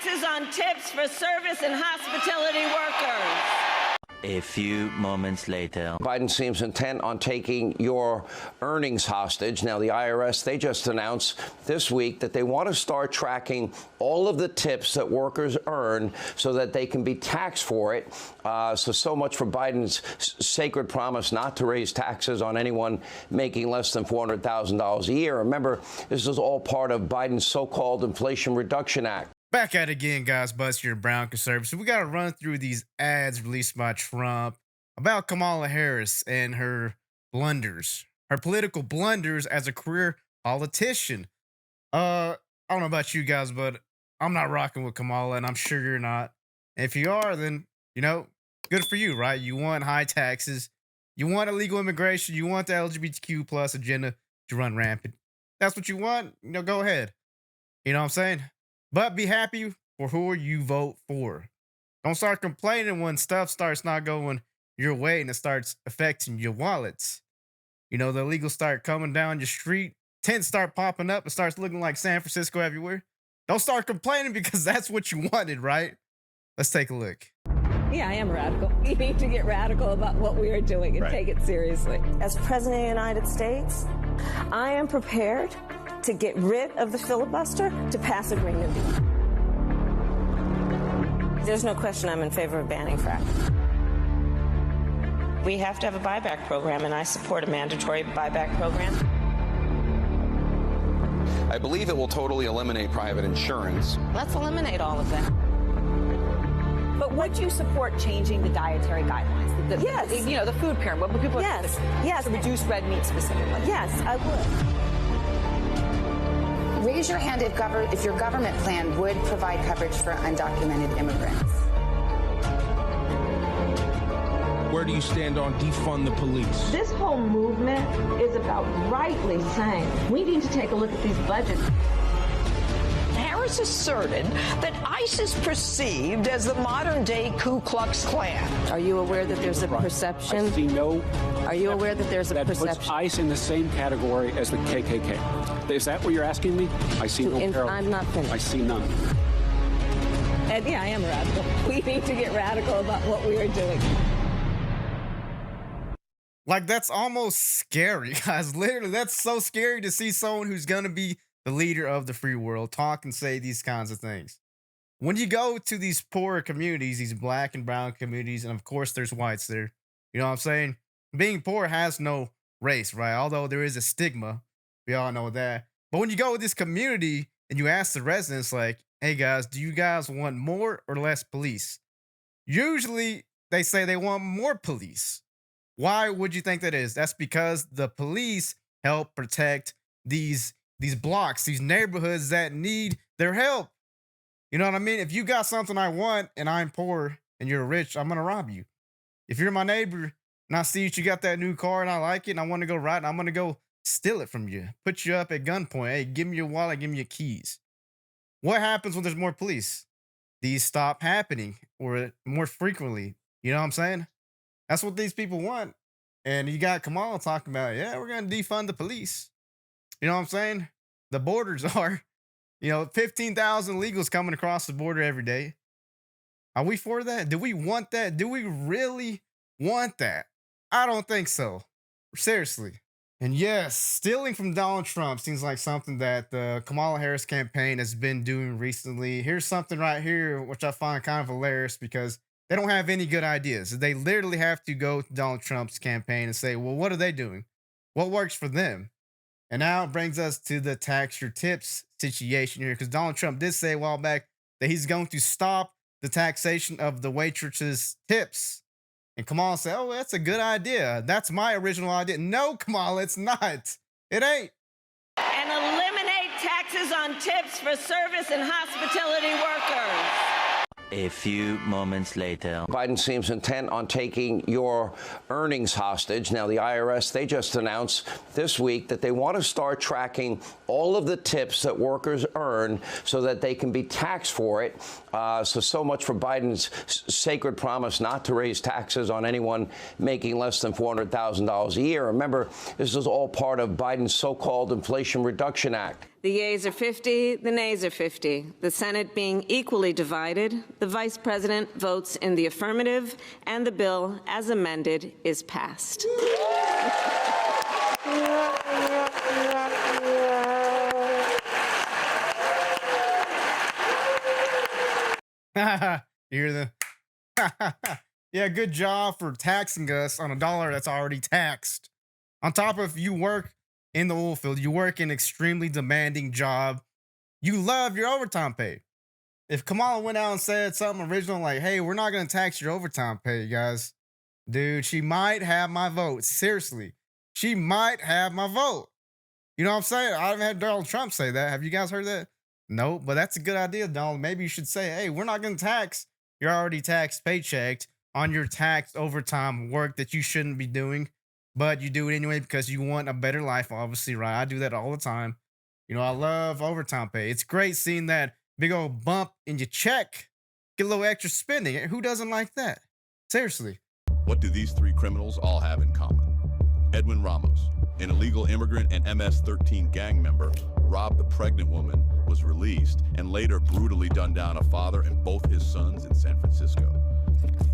taxes on tips for service and hospitality workers. A few moments later. Biden seems intent on taking your earnings hostage. Now, the IRS, they just announced this week that they want to start tracking all of the tips that workers earn so that they can be taxed for it. So much for Biden's sacred promise not to raise taxes on anyone making less than $400,000 a year. Remember, this is all part of Biden's so-called Inflation Reduction Act. Back at it again, guys. Buzz here, Brown Conservative. So we got to run through these ads released by Trump about Kamala Harris and her blunders, her political blunders as a career politician. I don't know about you guys, but I'm not rocking with Kamala, and I'm sure you're not. And if you are, then, you know, good for you, right? You want high taxes. You want illegal immigration. You want the LGBTQ plus agenda to run rampant. That's what you want. You know, go ahead. You know what I'm saying? But be happy for who you vote for. Don't start complaining when stuff starts not going your way and it starts affecting your wallets. You know, the illegals start coming down your street, tents start popping up, and starts looking like San Francisco everywhere. Don't start complaining because that's what you wanted, right? Let's take a look. Yeah, I am radical. We need to get radical about what we are doing and take it seriously. As President of the United States, I am prepared to get rid of the filibuster to pass a Green New Deal. There's no question I'm in favor of banning fracking. We have to have a buyback program, and I support a mandatory buyback program. I believe it will totally eliminate private insurance. Let's eliminate all of that. But would you support changing the dietary guidelines? Yes. You know, the food pyramid. What would people Yes. Yes. to reduce red meat specifically? Yes, I would. Raise your hand if your government plan would provide coverage for undocumented immigrants. Where do you stand on defund the police? This whole movement is about rightly saying we need to take a look at these budgets. Harris asserted that ICE is perceived as the modern-day Ku Klux Klan. Are you aware that there's a perception? I see no. Are you aware that there's a perception? That puts ICE in the same category as the KKK. Is that what you're asking me? I see no parallel. I'm not finished. I see none. And yeah, I am radical. We need to get radical about what we are doing. Like, that's almost scary, guys. Literally, that's so scary to see someone who's going to be the leader of the free world talk and say these kinds of things. When you go to these poorer communities, these black and brown communities, and of course there's whites there, you know what I'm saying? Being poor has no race, right? Although there is a stigma. We all know that. But when you go with this community and you ask the residents, like, hey guys, do you guys want more or less police? Usually they say they want more police. Why would you think that is? That's because the police help protect these blocks, these neighborhoods that need their help. You know what I mean? If you got something I want and I'm poor and you're rich, I'm going to rob you. If you're my neighbor and I see that you got that new car and I like it and I want to go ride, I'm going to go steal it from you, put you up at gunpoint. Hey, give me your wallet, give me your keys. What happens when there's more police? These stop happening or more frequently. You know what I'm saying? That's what these people want. And you got Kamala talking about, yeah, we're going to defund the police. You know what I'm saying? The borders are, 15,000 illegals coming across the border every day. Are we for that? Do we want that? Do we really want that? I don't think so. Seriously. And yes, stealing from Donald Trump seems like something that the Kamala Harris campaign has been doing recently. Here's something right here, which I find kind of hilarious because they don't have any good ideas. They literally have to go to Donald Trump's campaign and say, well, what are they doing? What works for them? And now it brings us to the tax your tips situation here, because Donald Trump did say a while back that he's going to stop the taxation of the waitresses' tips. And Kamala said, oh, that's a good idea. That's my original idea. No, Kamala, it's not. It ain't. And eliminate taxes on tips for service and hospitality workers. A few moments later. Biden seems intent on taking your earnings hostage. Now, the IRS, they just announced this week that they want to start tracking all of the tips that workers earn so that they can be taxed for it. So much for Biden's sacred promise not to raise taxes on anyone making less than $400,000 a year. Remember, this is all part of Biden's so-called Inflation Reduction Act. The yeas are 50, the nays are 50. The Senate being equally divided, the Vice President votes in the affirmative, and the bill, as amended, is passed. You hear the yeah, good job for taxing us on a dollar that's already taxed. On top of you work in the oil field, you work an extremely demanding job. You love your overtime pay. If Kamala went out and said something original like, hey, we're not going to tax your overtime pay, guys, dude, she might have my vote. Seriously, she might have my vote. You know what I'm saying? I haven't had Donald Trump say that. Have you guys heard that? No, but that's a good idea, Donald. Maybe you should say, hey, we're not going to tax your already taxed paycheck on your taxed overtime work that you shouldn't be doing, but you do it anyway because you want a better life, obviously, right? I do that all the time. You know, I love overtime pay. It's great seeing that big old bump in your check, get a little extra spending. Who doesn't like that? Seriously. What do these three criminals all have in common? Edwin Ramos, an illegal immigrant and MS-13 gang member, robbed a pregnant woman, was released, and later brutally gunned down a father and both his sons in San Francisco.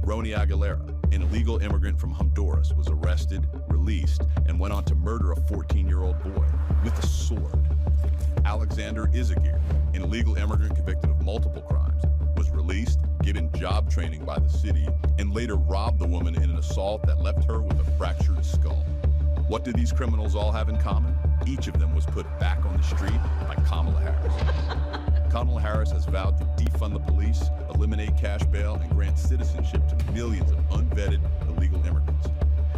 Roni Aguilera, an illegal immigrant from Honduras, was arrested, released, and went on to murder a 14-year-old boy with a sword. Alexander Izagir, an illegal immigrant convicted of multiple crimes, was released, given job training by the city, and later robbed the woman in an assault that left her with a fractured skull. What do these criminals all have in common? Each of them was put back on the street by Kamala Harris. Kamala Harris has vowed to defund the police, eliminate cash bail, and grant citizenship to millions of unvetted illegal immigrants.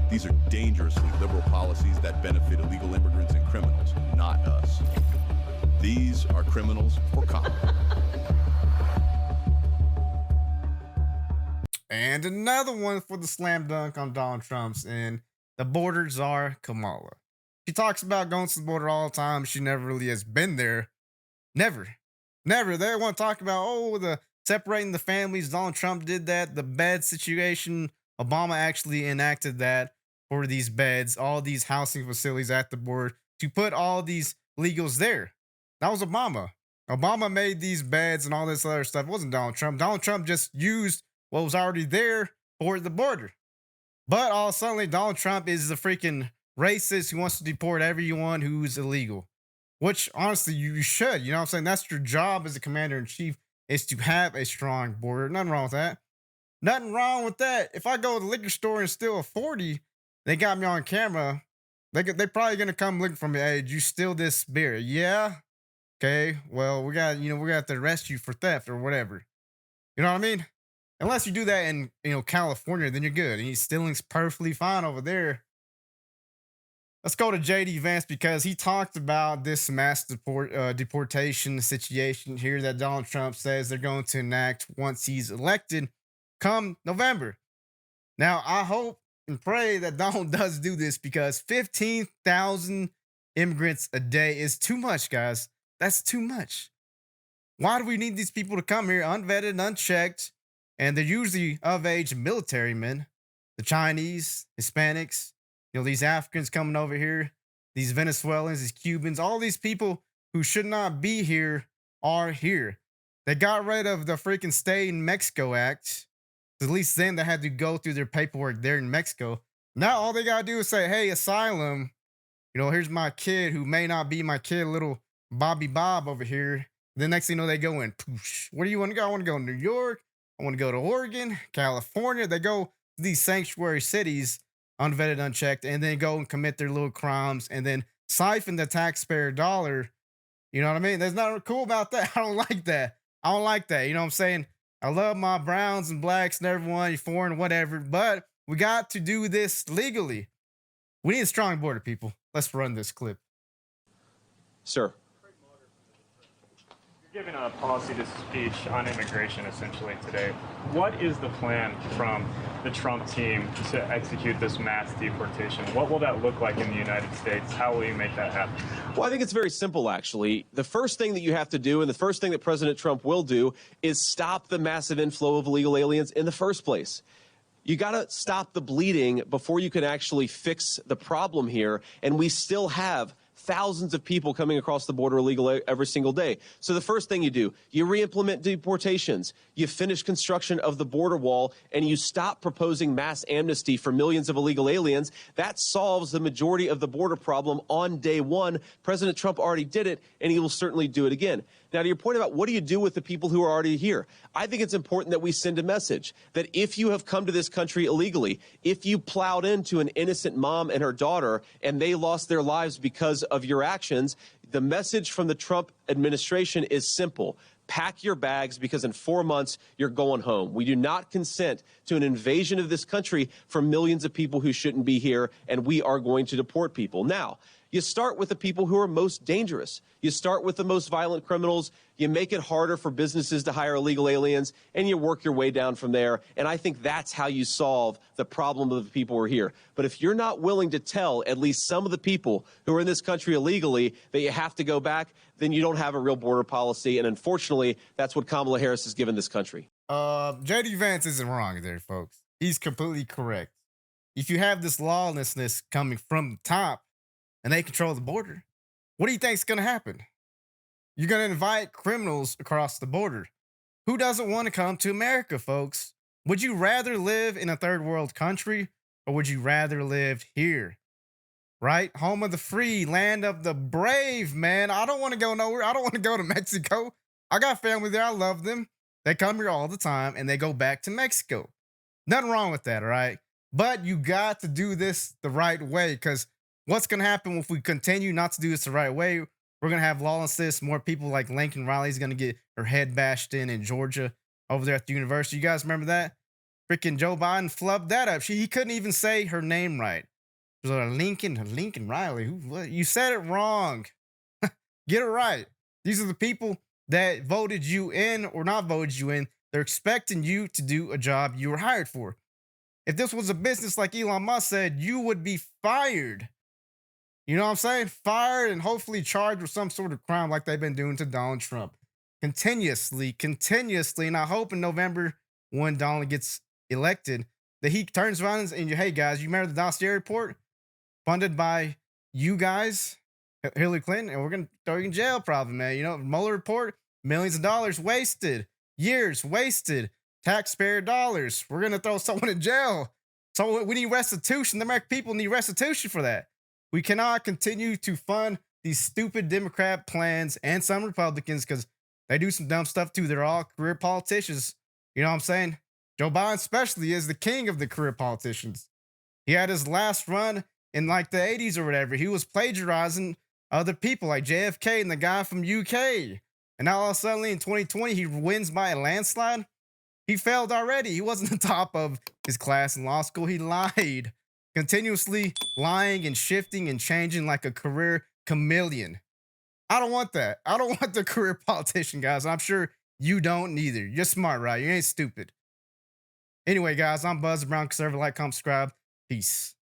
These are dangerously liberal policies that benefit illegal immigrants and criminals, not us. These are criminals for Kamala. And another one for the slam dunk on Donald Trump's and the border czar, Kamala. She talks about going to the border all the time. She never really has been there. Never. They want to talk about, the separating the families. Donald Trump did that. The bed situation. Obama actually enacted that for these beds, all these housing facilities at the border to put all these illegals there. That was Obama. Obama made these beds and all this other stuff. It wasn't Donald Trump. Donald Trump just used what was already there for the border. But all of a sudden, Donald Trump is the freaking racist who wants to deport everyone who's illegal. Which, honestly, you should. You know what I'm saying? That's your job as a commander-in-chief, is to have a strong border. Nothing wrong with that. Nothing wrong with that. If I go to the liquor store and steal a 40, they got me on camera, they probably going to come looking for me. Hey, did you steal this beer? Yeah? Okay, well, we got to arrest you for theft or whatever. You know what I mean? Unless you do that in, California, then you're good. And stealing's perfectly fine over there. Let's go to JD Vance because he talked about this mass deportation situation here that Donald Trump says they're going to enact once he's elected come November. Now, I hope and pray that Donald does do this because 15,000 immigrants a day is too much, guys. That's too much. Why do we need these people to come here unvetted, unchecked? And they're usually of-age military men, the Chinese, Hispanics, these Africans coming over here, these Venezuelans, these Cubans, all these people who should not be here are here. They got rid of the freaking Stay in Mexico Act. At least then they had to go through their paperwork there in Mexico. Now all they got to do is say, hey, asylum, here's my kid who may not be my kid, little Bobby Bob over here. The next thing you know, they go in, poosh. Where do you want to go? I want to go to New York. I want to go to Oregon, California. They go to these sanctuary cities, unvetted, unchecked, and then go and commit their little crimes and then siphon the taxpayer dollar. You know what I mean? There's nothing cool about that. I don't like that. You know what I'm saying? I love my browns and blacks and everyone, foreign, whatever, but we got to do this legally. We need a strong border, people. Let's run this clip. Sir. Giving a policy speech on immigration essentially today. What is the plan from the Trump team to execute this mass deportation? What will that look like in the United States? How will you make that happen? Well, I think it's very simple, actually. The first thing that you have to do, and the first thing that President Trump will do, is stop the massive inflow of illegal aliens in the first place. You got to stop the bleeding before you can actually fix the problem here. And we still have thousands of people coming across the border illegally every single day. So the first thing you do, you re-implement deportations, you finish construction of the border wall, and you stop proposing mass amnesty for millions of illegal aliens. That solves the majority of the border problem on day one. President Trump already did it, and he will certainly do it again. Now, to your point about what do you do with the people who are already here, I think it's important that we send a message that if you have come to this country illegally, if you plowed into an innocent mom and her daughter and they lost their lives because of your actions, the message from the Trump administration is simple. Pack your bags because in 4 months, you're going home. We do not consent to an invasion of this country for millions of people who shouldn't be here, and we are going to deport people. Now, you start with the people who are most dangerous. You start with the most violent criminals. You make it harder for businesses to hire illegal aliens, and you work your way down from there. And I think that's how you solve the problem of the people who are here. But if you're not willing to tell at least some of the people who are in this country illegally that you have to go back, then you don't have a real border policy. And unfortunately, that's what Kamala Harris has given this country. JD Vance isn't wrong there, folks. He's completely correct. If you have this lawlessness coming from the top, and they control the border, what do you think is going to happen? You're going to invite criminals across the border. Who doesn't want to come to America, folks? Would you rather live in a third world country or would you rather live here? Right? Home of the free, land of the brave, man. I don't want to go nowhere. I don't want to go to Mexico. I got family there. I love them. They come here all the time and they go back to Mexico. Nothing wrong with that, all right? But you got to do this the right way because what's going to happen if we continue not to do this the right way? We're going to have lawlessness. More people like Lincoln Riley's going to get her head bashed in Georgia over there at the university. You guys remember that? Freaking Joe Biden flubbed that up. He couldn't even say her name right. It was Lincoln Riley. What? You said it wrong. Get it right. These are the people that voted you in or not voted you in. They're expecting you to do a job you were hired for. If this was a business like Elon Musk said, you would be fired. You know what I'm saying? Fired and hopefully charged with some sort of crime like they've been doing to Donald Trump. Continuously. And I hope in November when Donald gets elected that he turns around and, hey guys, you remember the dossier report? Funded by you guys, Hillary Clinton, and we're going to throw you in jail probably, man. You know, Mueller report, millions of dollars wasted, years wasted, taxpayer dollars. We're going to throw someone in jail. So we need restitution. The American people need restitution for that. We cannot continue to fund these stupid Democrat plans and some Republicans because they do some dumb stuff too. They're all career politicians. You know what I'm saying? Joe Biden especially is the king of the career politicians. He had his last run in like the 80s or whatever. He was plagiarizing other people like JFK and the guy from UK. And now all of a sudden in 2020, he wins by a landslide. He failed already. He wasn't the top of his class in law school. He lied. Continuously lying and shifting and changing like a career chameleon. I don't want that. I don't want the career politician, guys. I'm sure you don't neither. You're smart, right? You ain't stupid. Anyway, guys, I'm Buzz Brown, conservative. Like, comment, subscribe. Peace.